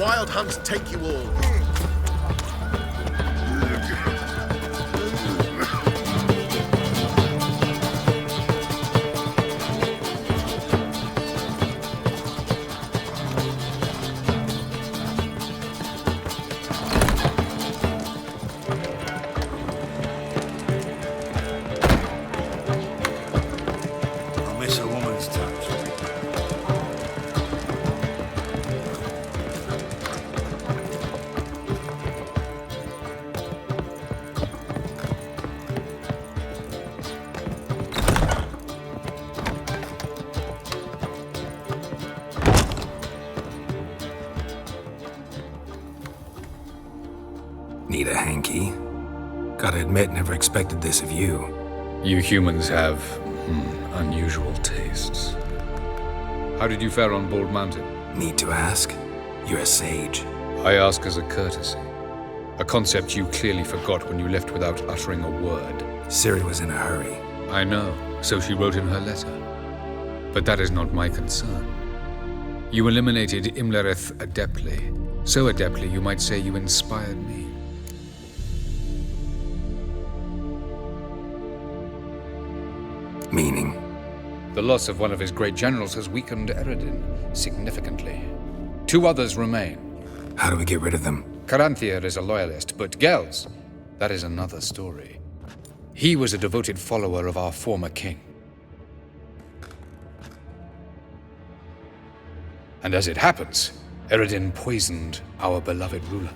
wild hunt take you all. Need a hanky? Gotta admit, never expected this of you. You humans have, unusual tastes. How did you fare on Bald Mountain? Need to ask? You're a sage. I ask as a courtesy. A concept you clearly forgot when you left without uttering a word. Ciri was in a hurry. I know, so she wrote in her letter. But that is not my concern. You eliminated Imlerith adeptly. So adeptly, you might say you inspired me. Meaning? The loss of one of his great generals has weakened Eredin significantly. 2 others remain. How do we get rid of them? Caranthier is a loyalist, but Gels, that is another story. He was a devoted follower of our former king. And as it happens, Eredin poisoned our beloved ruler.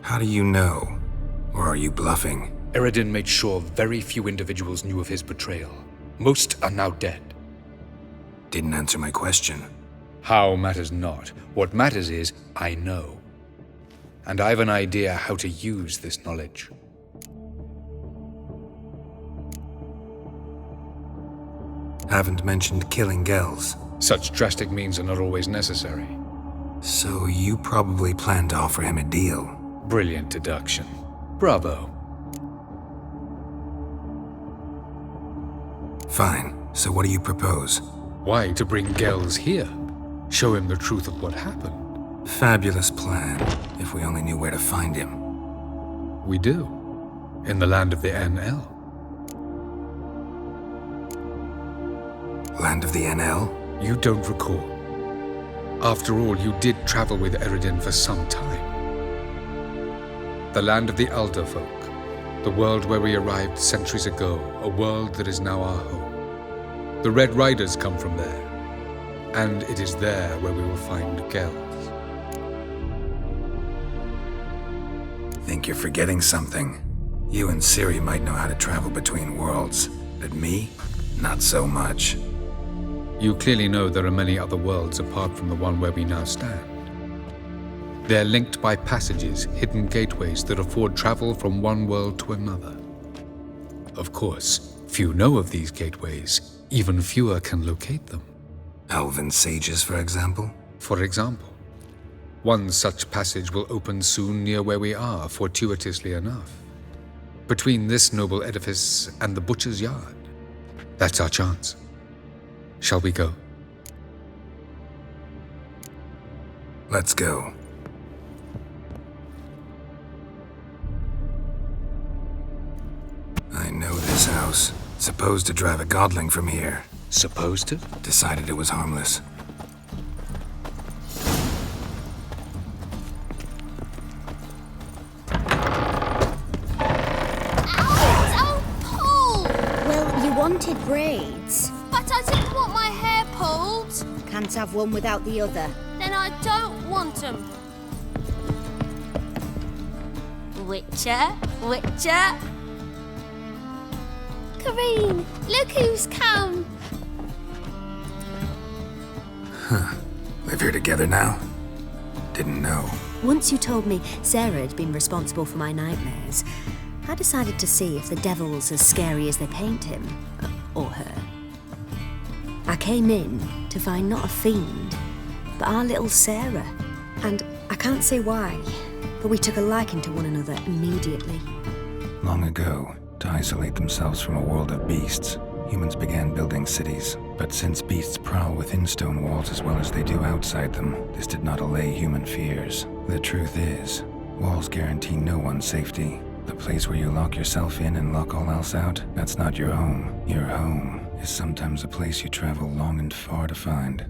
How do you know? Or are you bluffing? Eredin made sure very few individuals knew of his betrayal. Most are now dead. Didn't answer my question. How matters not. What matters is, I know. And I have an idea how to use this knowledge. Haven't mentioned killing Gels. Such drastic means are not always necessary. So you probably plan to offer him a deal. Brilliant deduction. Bravo. Fine. So what do you propose? Why, to bring Gels here. Show him the truth of what happened. Fabulous plan, if we only knew where to find him. We do. In the land of the NL. Land of the NL? You don't recall. After all, you did travel with Eredin for some time. The land of the Elder folk. The world where we arrived centuries ago. A world that is now our home. The Red Riders come from there. And it is there where we will find Gels. Think you're forgetting something. You and Ciri might know how to travel between worlds, but me? Not so much. You clearly know there are many other worlds apart from the one where we now stand. They're linked by passages, hidden gateways that afford travel from one world to another. Of course, few know of these gateways. Even fewer can locate them. Elven sages, for example? For example. One such passage will open soon near where we are, fortuitously enough. Between this noble edifice and the butcher's yard. That's our chance. Shall we go? Let's go. I know this house. Supposed to drive a godling from here. Supposed to? Decided it was harmless. Wanted braids. But I didn't want my hair pulled. Can't have one without the other. Then I don't want them. Witcher, Witcher. Kareen, look who's come. Live here together now? Didn't know. Once you told me Sarah had been responsible for my nightmares, I decided to see if the devil's as scary as they paint him, or her. I came in to find not a fiend, but our little Sarah. And I can't say why, but we took a liking to one another immediately. Long ago, to isolate themselves from a world of beasts, humans began building cities. But since beasts prowl within stone walls as well as they do outside them, this did not allay human fears. The truth is, walls guarantee no one's safety. The place where you lock yourself in and lock all else out, that's not your home. Your home is sometimes a place you travel long and far to find.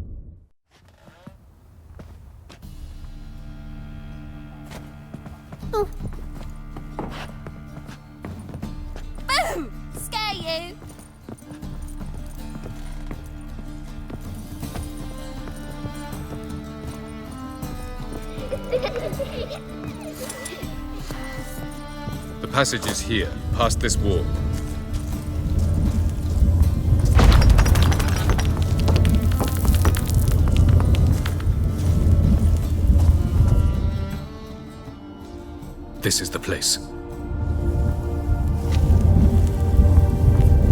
Oh. Boo! Scare you! The passage is here, past this wall. This is the place.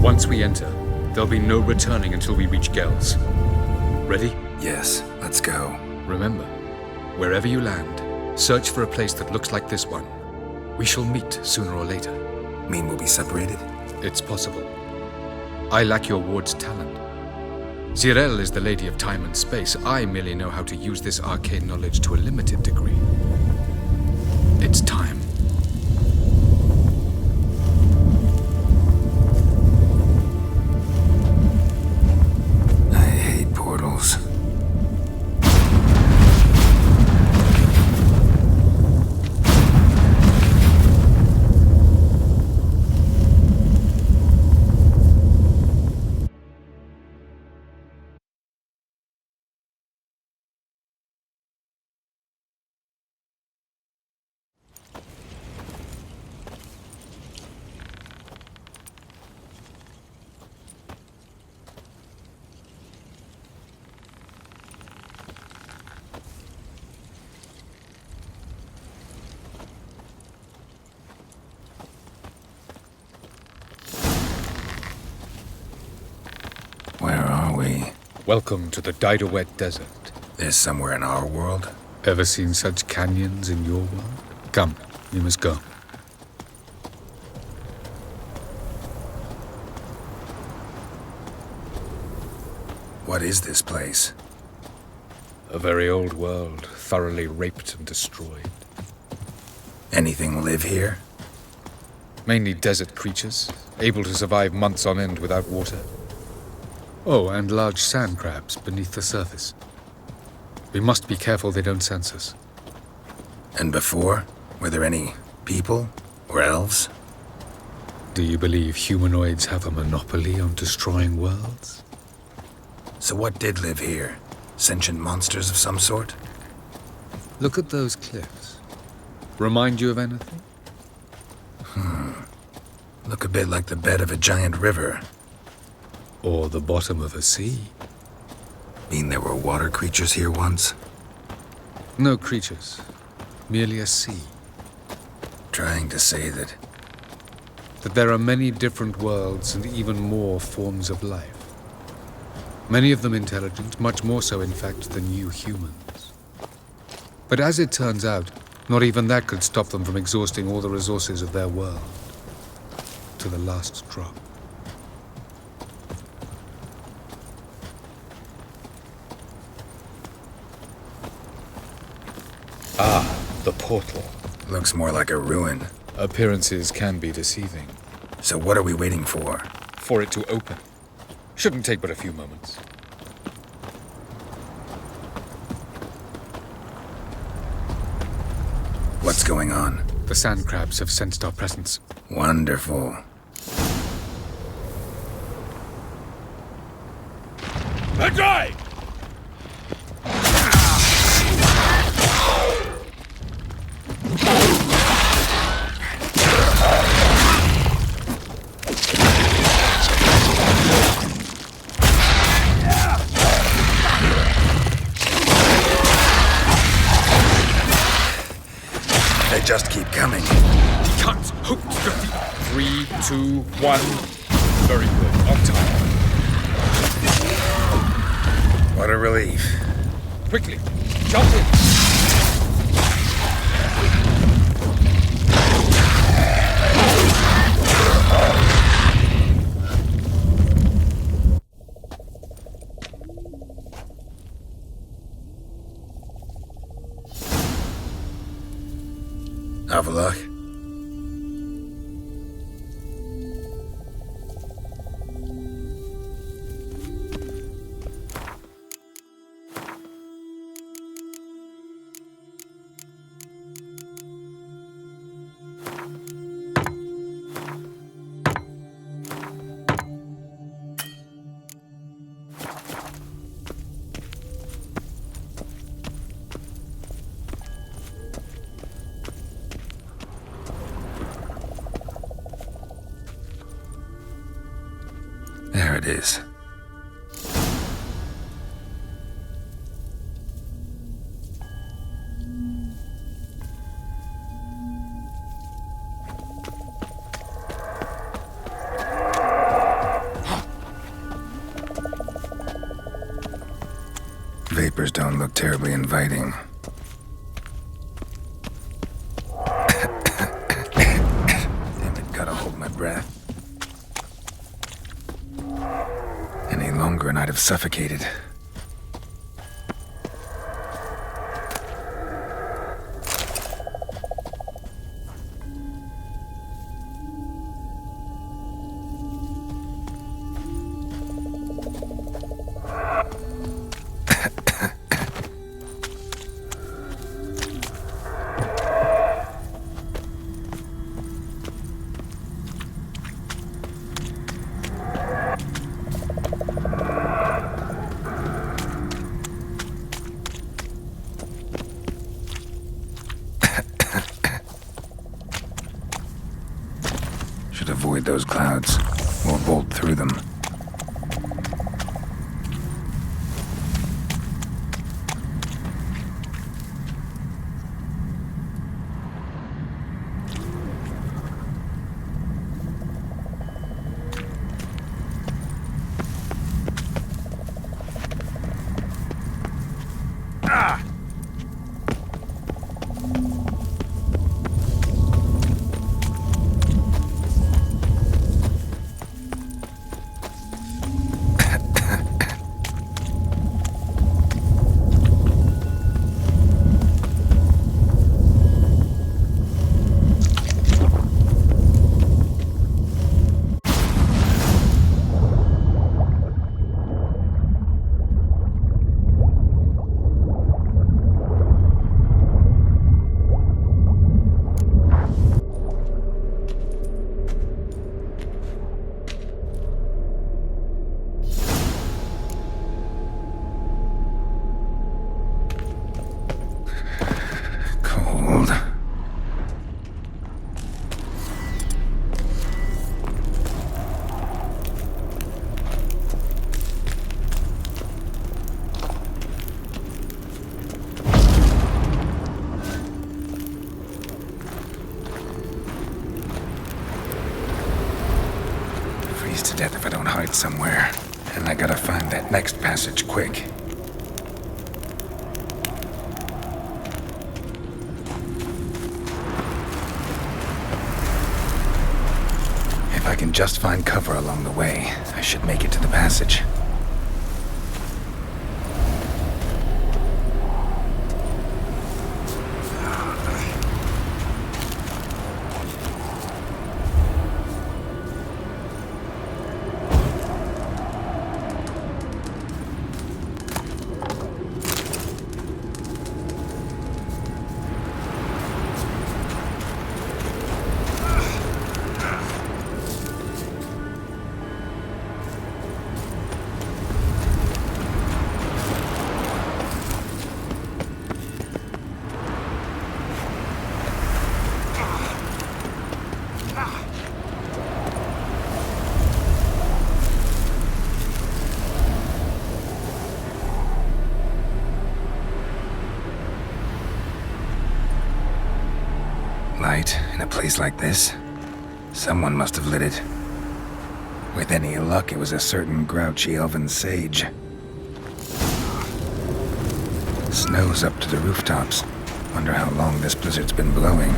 Once we enter, there'll be no returning until we reach Gel's. Ready? Yes, let's go. Remember, wherever you land, search for a place that looks like this one. We shall meet sooner or later. Mean we'll be separated? It's possible. I lack your ward's talent. Cirilla is the lady of time and space. I merely know how to use this arcane knowledge to a limited degree. It's time. I hate portals. Where are we? Welcome to the Wet Desert. This somewhere in our world? Ever seen such canyons in your world? Come, we must go. What is this place? A very old world, thoroughly raped and destroyed. Anything live here? Mainly desert creatures, able to survive months on end without water. Oh, and large sand crabs beneath the surface. We must be careful they don't sense us. And before? Were there any people? Or elves? Do you believe humanoids have a monopoly on destroying worlds? So what did live here? Sentient monsters of some sort? Look at those cliffs. Remind you of anything? Look a bit like the bed of a giant river. Or the bottom of a sea? Mean there were water creatures here once? No creatures. Merely a sea. Trying to say that... That there are many different worlds and even more forms of life. Many of them intelligent, much more so in fact than you humans. But as it turns out, not even that could stop them from exhausting all the resources of their world. To the last drop. Ah, the portal. Looks more like a ruin. Appearances can be deceiving. So what are we waiting for? For it to open. Shouldn't take but a few moments. What's going on? The sand crabs have sensed our presence. Wonderful. Adrai! They just keep coming. Can't hope to get the 3, 2, 1. Very good. On time. What a relief. Quickly, jump in. Have a look. There it is. Vapors don't look terribly inviting. Damn it, gotta hold my breath. Any longer and I'd have suffocated. Should avoid those clouds, or bolt through them. To death if I don't hide somewhere. And I gotta find that next passage quick. If I can just find cover along the way, I should make it to the passage. Light in a place like this? Someone must have lit it. With any luck, it was a certain grouchy elven sage. Snow's up to the rooftops. Wonder how long this blizzard's been blowing.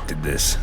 expected this.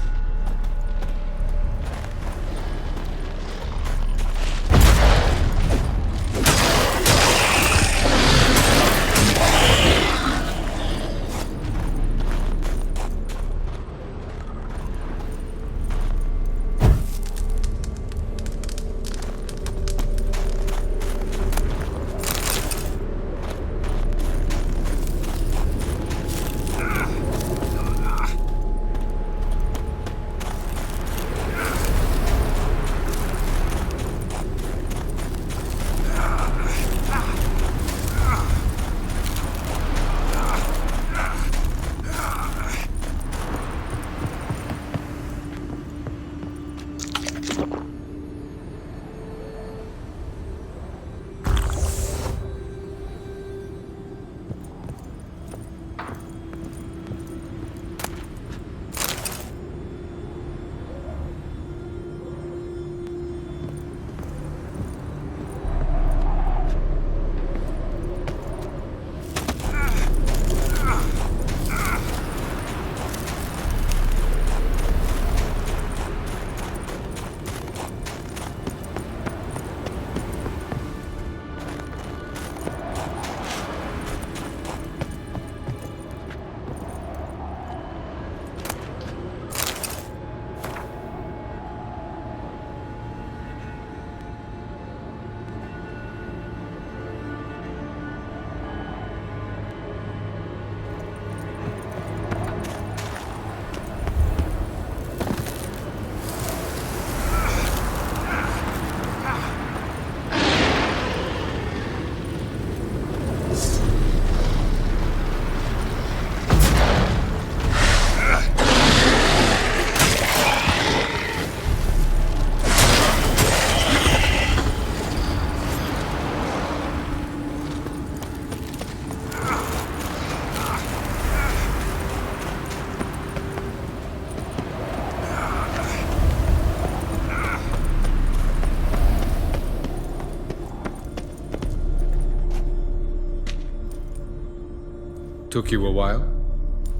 Took you a while?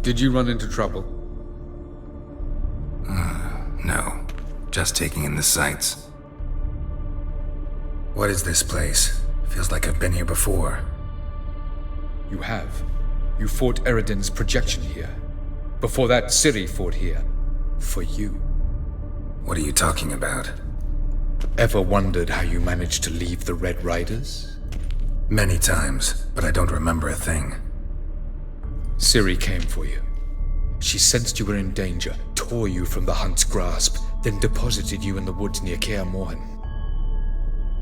Did you run into trouble? No. Just taking in the sights. What is this place? Feels like I've been here before. You have. You fought Eredin's projection here. Before that, Ciri fought here. For you. What are you talking about? Ever wondered how you managed to leave the Red Riders? Many times, but I don't remember a thing. Ciri came for you. She sensed you were in danger, tore you from the hunt's grasp, then deposited you in the woods near Kaermorhen.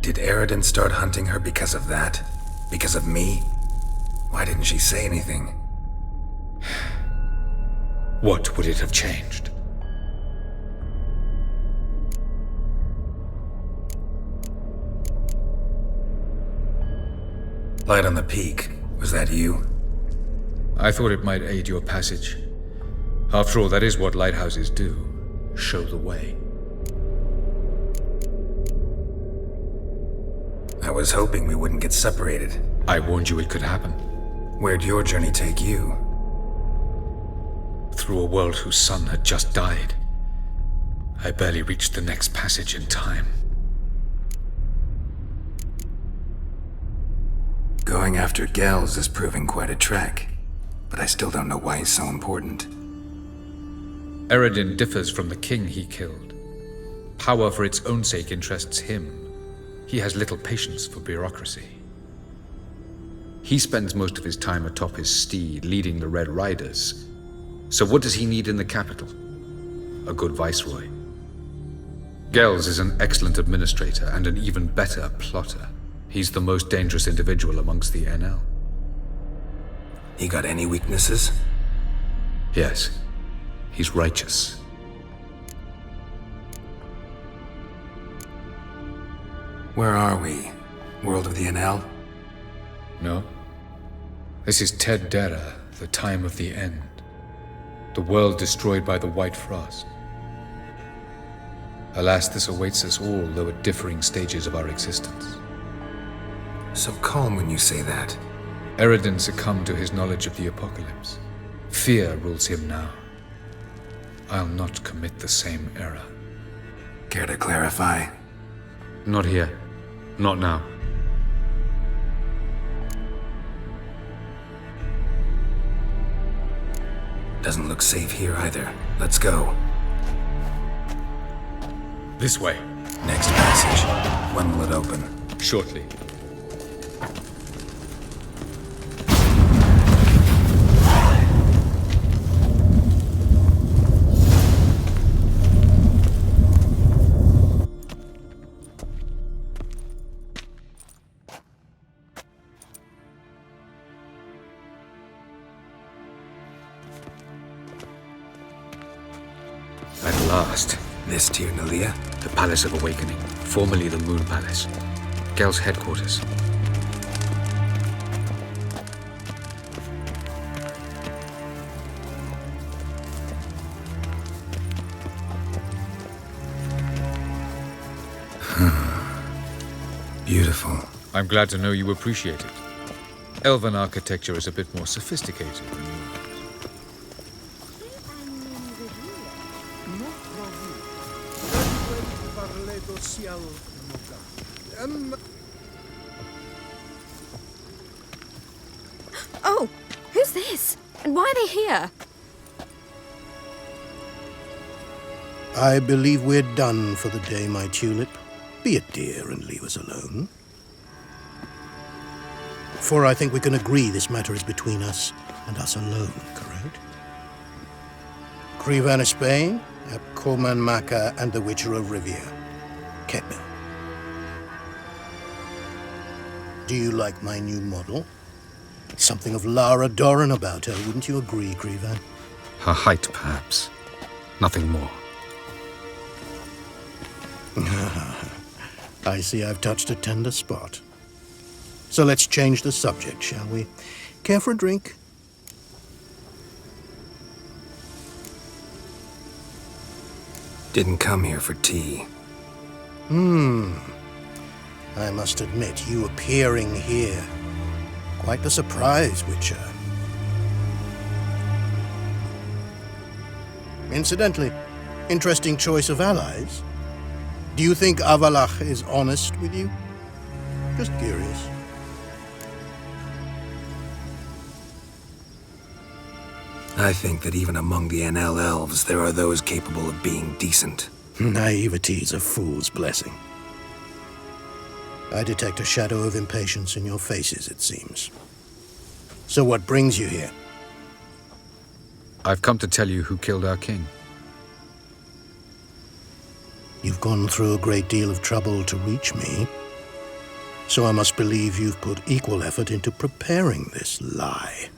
Did Eredin start hunting her because of that? Because of me? Why didn't she say anything? What would it have changed? Light on the peak. Was that you? I thought it might aid your passage. After all, that is what lighthouses do. Show the way. I was hoping we wouldn't get separated. I warned you it could happen. Where'd your journey take you? Through a world whose sun had just died. I barely reached the next passage in time. Going after Gels is proving quite a trek, but I still don't know why he's so important. Eredin differs from the king he killed. Power for its own sake interests him. He has little patience for bureaucracy. He spends most of his time atop his steed, leading the Red Riders. So what does he need in the capital? A good viceroy. Gels is an excellent administrator and an even better plotter. He's the most dangerous individual amongst the NL. He got any weaknesses? Yes. He's righteous. Where are we? World of the NL? No. This is Ted Dera, the time of the end. The world destroyed by the White Frost. Alas, this awaits us all, though at differing stages of our existence. So calm when you say that. Eredin succumbed to his knowledge of the apocalypse. Fear rules him now. I'll not commit the same error. Care to clarify? Not here. Not now. Doesn't look safe here either. Let's go. This way. Next passage. When will it open? Shortly. At last. This Tirnalia? The Palace of Awakening, formerly the Moon Palace. Gel's headquarters. Beautiful. I'm glad to know you appreciate it. Elven architecture is a bit more sophisticated than yours. Oh, who's this? And why are they here? I believe we're done for the day, my tulip. Be a dear and leave us alone. For I think we can agree this matter is between us and us alone, correct? Krivan of Spain, Koman Maka, and the Witcher of Rivia. Ketmil. Do you like my new model? Something of Lara Doran about her, wouldn't you agree, Krivan? Her height, perhaps. Nothing more. I see I've touched a tender spot. So let's change the subject, shall we? Care for a drink? Didn't come here for tea. I must admit, you appearing here. Quite the surprise, Witcher. Incidentally, interesting choice of allies. Do you think Avalach is honest with you? Just curious. I think that even among the NL elves, there are those capable of being decent. Naivety is a fool's blessing. I detect a shadow of impatience in your faces, it seems. So what brings you here? I've come to tell you who killed our king. You've gone through a great deal of trouble to reach me. So I must believe you've put equal effort into preparing this lie.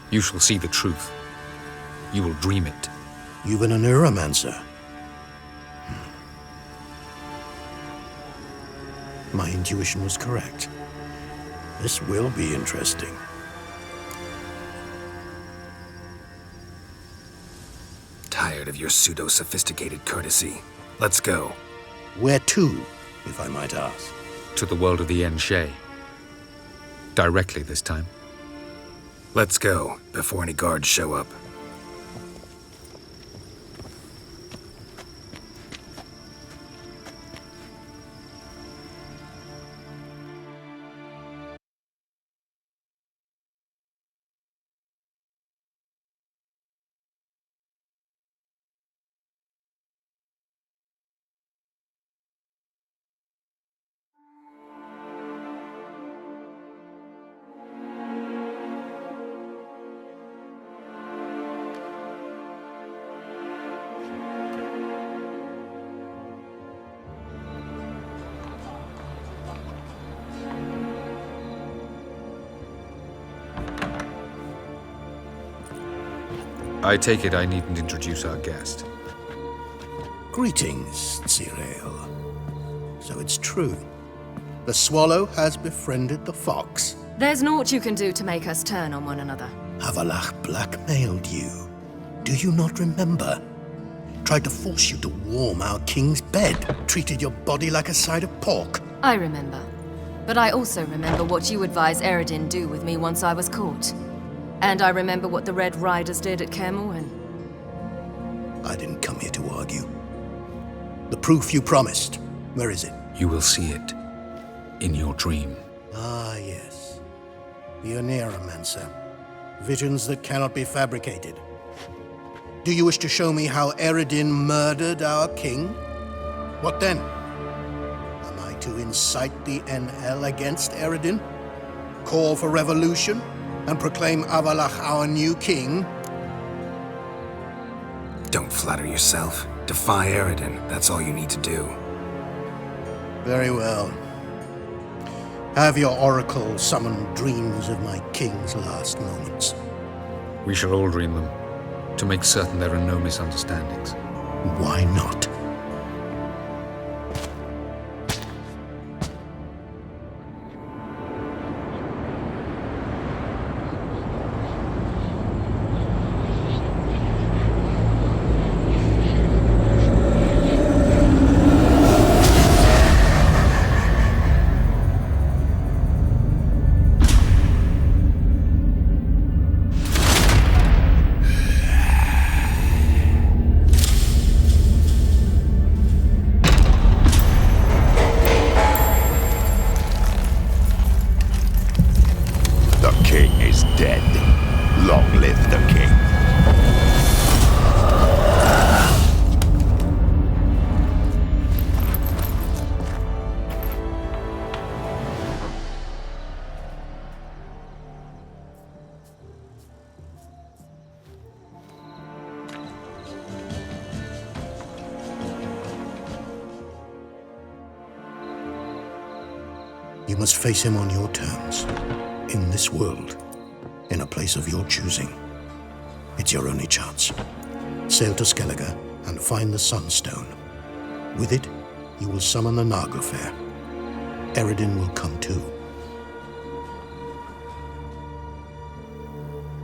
You shall see the truth. You will dream it. You've been a neuromancer. My intuition was correct. This will be interesting. Tired of your pseudo-sophisticated courtesy. Let's go. Where to, if I might ask? To the world of the Enshe. Directly this time. Let's go, before any guards show up. I take it I needn't introduce our guest. Greetings, Cyril. So it's true. The swallow has befriended the fox. There's naught you can do to make us turn on one another. Avalach blackmailed you. Do you not remember? Tried to force you to warm our king's bed. Treated your body like a side of pork. I remember. But I also remember what you advised Eredin do with me once I was caught. And I remember what the Red Riders did at Kaermorhen. I didn't come here to argue. The proof you promised, where is it? You will see it in your dream. Ah, yes. The Oneiromancer. Visions that cannot be fabricated. Do you wish to show me how Eredin murdered our king? What then? Am I to incite the NL against Eredin? Call for revolution? And proclaim Avalach our new king? Don't flatter yourself. Defy Eredin. That's all you need to do. Very well. Have your oracle summon dreams of my king's last moments. We shall all dream them, to make certain there are no misunderstandings. Why not? You must face him on your terms. In this world. In a place of your choosing. It's your only chance. Sail to Skellige and find the Sunstone. With it, you will summon the Naglfair. Eredin will come too.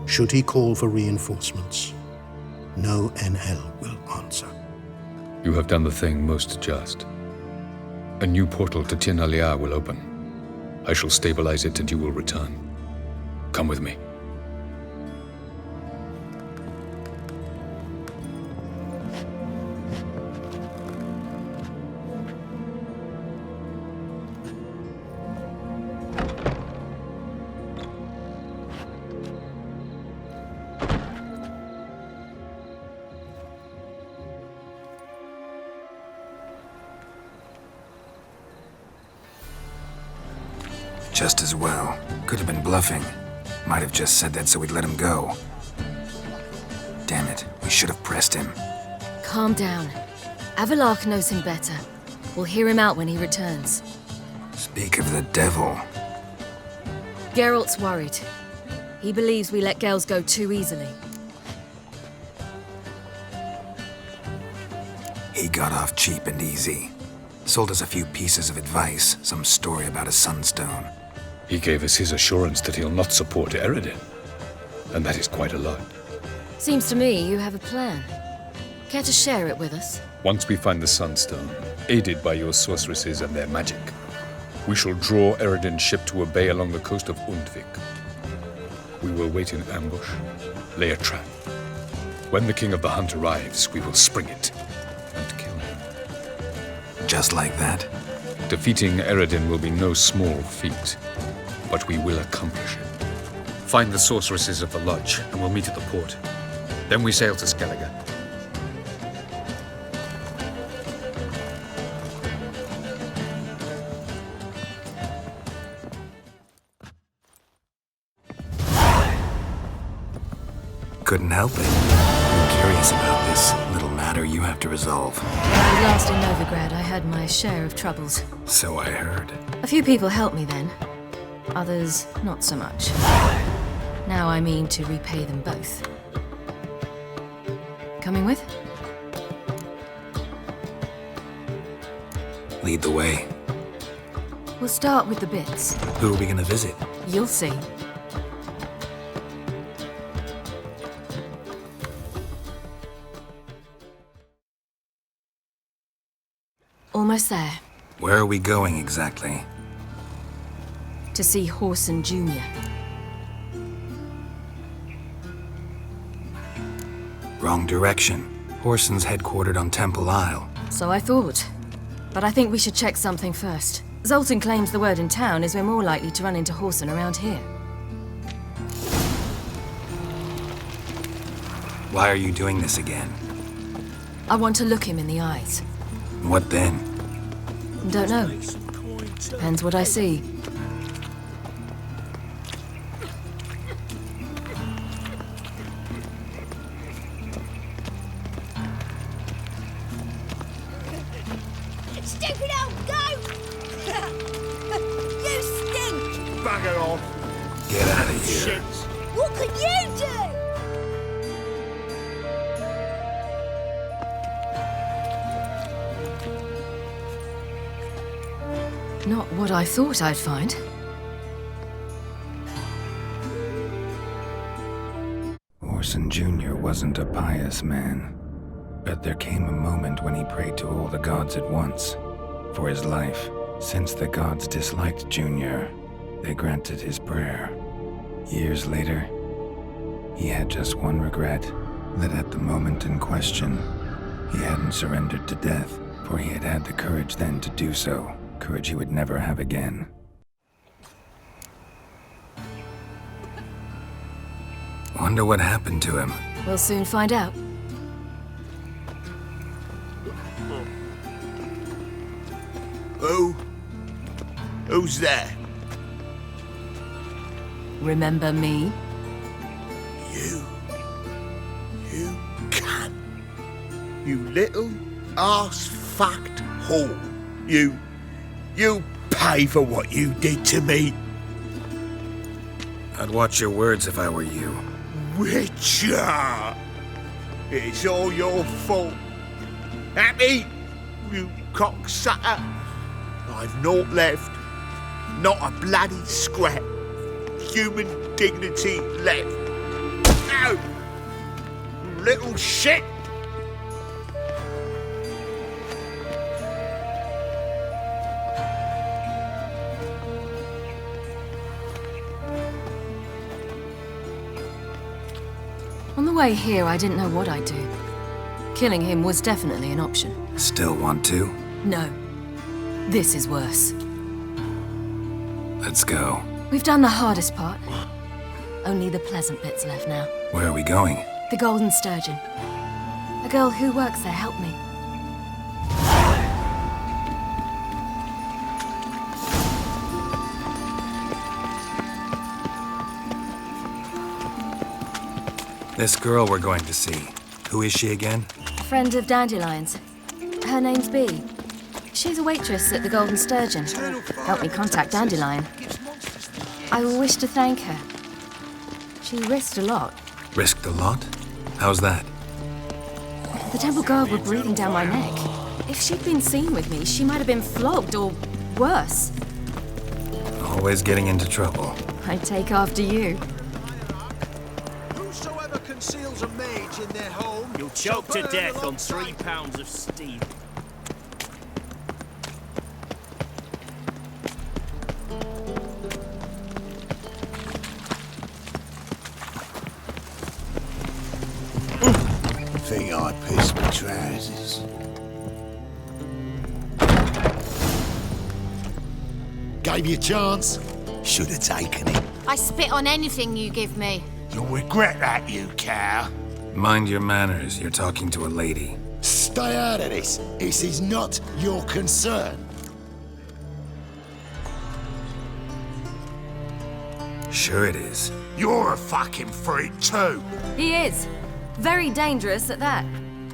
Should he call for reinforcements, no NL will answer. You have done the thing most just. A new portal to Tirnalia will open. I shall stabilize it and you will return. Come with me. Just as well. Could have been bluffing. Might have just said that so we'd let him go. Damn it, we should have pressed him. Calm down. Avalach knows him better. We'll hear him out when he returns. Speak of the devil. Geralt's worried. He believes we let girls go too easily. He got off cheap and easy. Sold us a few pieces of advice, some story about a sunstone. He gave us his assurance that he'll not support Eredin. And that is quite a lot. Seems to me you have a plan. Care to share it with us? Once we find the Sunstone, aided by your sorceresses and their magic, we shall draw Eredin's ship to a bay along the coast of Undvik. We will wait in ambush, lay a trap. When the King of the Hunt arrives, we will spring it and kill him. Just like that? Defeating Eredin will be no small feat, but we will accomplish it. Find the sorceresses of the lodge, and we'll meet at the port. Then we sail to Skellige. Couldn't help it. I'm curious about this little matter you have to resolve. When I was last in Novigrad, I had my share of troubles. So I heard. A few people helped me then. Others, not so much. Now I mean to repay them both. Coming with? Lead the way. We'll start with the bits. Who are we gonna visit? You'll see. Almost there. Where are we going exactly? To see Horson Jr. Wrong direction. Whoreson's headquartered on Temple Isle. So I thought. But I think we should check something first. Zoltan claims the word in town is we're more likely to run into Whoreson around here. Why are you doing this again? I want to look him in the eyes. What then? Don't know. Depends what I see. Stupid old goat! You stink! Bugger off. Get out of here. Shit. What could you do? Not what I thought I'd find. Whoreson Jr. wasn't a pious man, but there came a moment when he prayed to all the gods at once for his life. Since the gods disliked Jr., they granted his prayer. Years later, he had just one regret, that at the moment in question, he hadn't surrendered to death, for he had had the courage then to do so, courage he would never have again. Wonder what happened to him. We'll soon find out. Who's there? Remember me? You cunt. You little ass-fucked whore. You pay for what you did to me. I'd watch your words if I were you. Witcher! It's all your fault. Happy? You cocksucker. I've naught left. Not a bloody scrap. Human dignity left. No! Little shit! On the way here, I didn't know what I'd do. Killing him was definitely an option. Still want to? No. This is worse. Let's go. We've done the hardest part. Only the pleasant bits left now. Where are we going? The Golden Sturgeon. A girl who works there helped me. This girl we're going to see. Who is she again? A friend of Dandelion's. Her name's Bee. She's a waitress at the Golden Sturgeon. Helped me contact Dandelion. I wish to thank her. She risked a lot. Risked a lot? How's that? The temple guard were breathing down my neck. If she'd been seen with me, she might have been flogged or worse. Always getting into trouble. I'd take after you. Whosoever conceals a mage in their home, you'll choke to death on 3 pounds of steam. Think I pissed my trousers. Gave you a chance. Should have taken it. I spit on anything you give me. You'll regret that, you cow. Mind your manners, you're talking to a lady. Stay out of this. This is not your concern. Sure it is. You're a fucking freak too. He is. Very dangerous at that.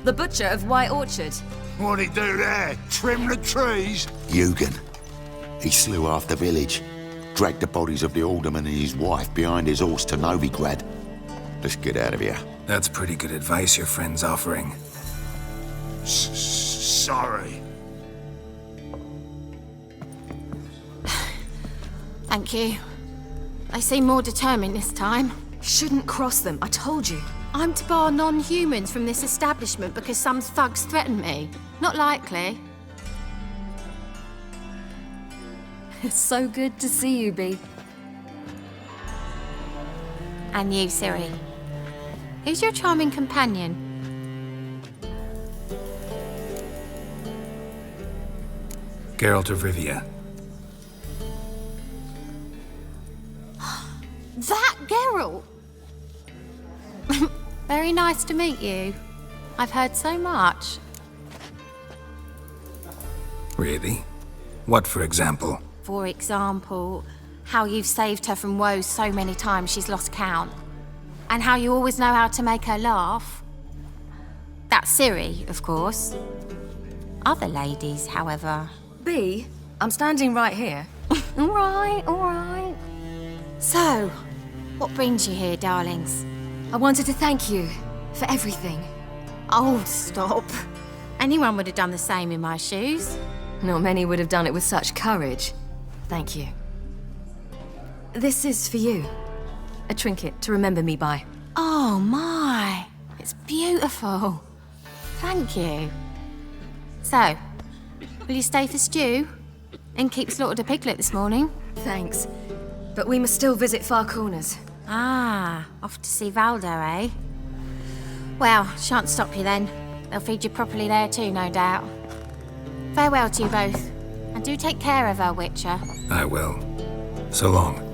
The butcher of White Orchard. What'd he do there? Trim the trees? Eugen. He slew half the village, dragged the bodies of the alderman and his wife behind his horse to Novigrad. Let's get out of here. That's pretty good advice your friend's offering. Sorry. Thank you. They seem more determined this time. Shouldn't cross them, I told you. I'm to bar non-humans from this establishment because some thugs threaten me. Not likely. It's so good to see you, Bee. And you, Ciri. Who's your charming companion? Geralt of Rivia. That Geralt! Very nice to meet you. I've heard so much. Really? What, for example? For example, how you've saved her from woes so many times she's lost count. And how you always know how to make her laugh. That's Ciri, of course. Other ladies, however... B, I'm standing right here. All right. So, what brings you here, darlings? I wanted to thank you for everything. Oh, stop. Anyone would have done the same in my shoes. Not many would have done it with such courage. Thank you. This is for you. A trinket to remember me by. Oh, my. It's beautiful. Thank you. So, will you stay for stew? And keep slaughtered a piglet this morning? Thanks. But we must still visit Far Corners. Ah, off to see Valdo, eh? Well, shan't stop you then. They'll feed you properly there too, no doubt. Farewell to you both. And do take care of our Witcher. I will. So long.